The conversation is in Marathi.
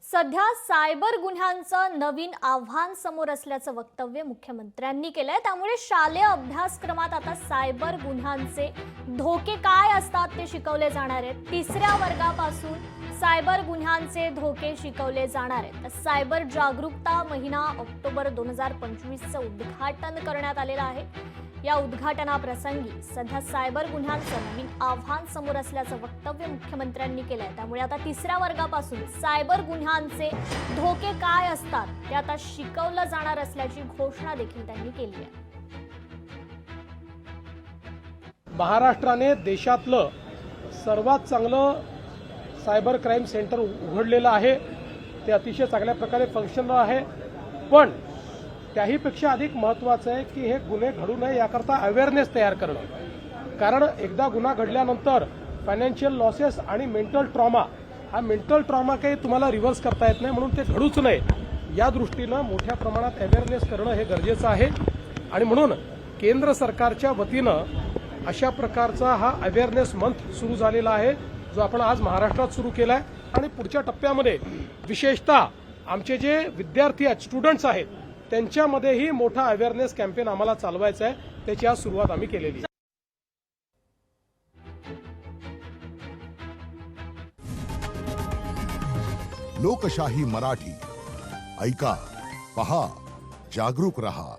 सध्या सायबर गुन्ह्यांचं नवीन आव्हान समोर असल्याचं वक्तव्य मुख्यमंत्र्यांनी केलंय। त्यामुळे शालेय अभ्यासक्रमात आता सायबर गुन्ह्यांचे धोके काय असतात ते शिकवले जाणार आहेत। तिसऱ्या वर्गापासून सायबर गुन्ह्यांचे धोके शिकवले जाणार आहेत। सायबर जागरूकता महिना ऑक्टोबर 2025चं उद्घाटन करण्यात आलेलं आहे। या उद्घाटनाप्रसंगी सध्या सायबर गुन्ह्यांचं नवीन आव्हान समोर असल्याचं वक्तव्य मुख्यमंत्र्यांनी केलंय। त्यामुळे आता तिसऱ्या वर्गापासून सायबर गुन्ह्यांचे धोके काय असतात ते आता शिकवलं जाणार असल्याची घोषणा देखील त्यांनी केली आहे। महाराष्ट्राने देशातलं सर्वात चांगलं सायबर क्राईम सेंटर उघडलेलं आहे। ते अतिशय चांगल्या प्रकारे फंक्शनल आहे, पण त्याहीपेक्षा अधिक महत्त्वाचं आहे की हे गुन्हे घडू नये याकरता अवेअरनेस तयार करणं। कारण एकदा गुन्हा घडल्यानंतर फायनान्शियल लॉसेस आणि मेंटल ट्रॉमा, हा मेंटल ट्रॉमा काही तुम्हाला रिव्हर्स करता येत नाही, म्हणून ते घडूच नये या दृष्टीनं मोठ्या प्रमाणात अवेअरनेस करणं हे गरजेचं आहे। आणि म्हणून केंद्र सरकारच्या वतीनं अशा प्रकारचा हा अवेअरनेस मंथ सुरू झालेला आहे, जो आपण आज महाराष्ट्रात सुरू केला आहे। आणि पुढच्या टप्प्यामध्ये विशेषतः आमचे जे विद्यार्थी आहेत, स्टुडंट्स आहेत, त्यांच्यामध्येही मोठा अवेअरनेस कॅम्पेन आम्हाला चालवायचा आहे। त्याची आज सुरुवात आम्ही केलेली आहे। लोकशाही मराठी ऐका, पहा, जागरूक रहा।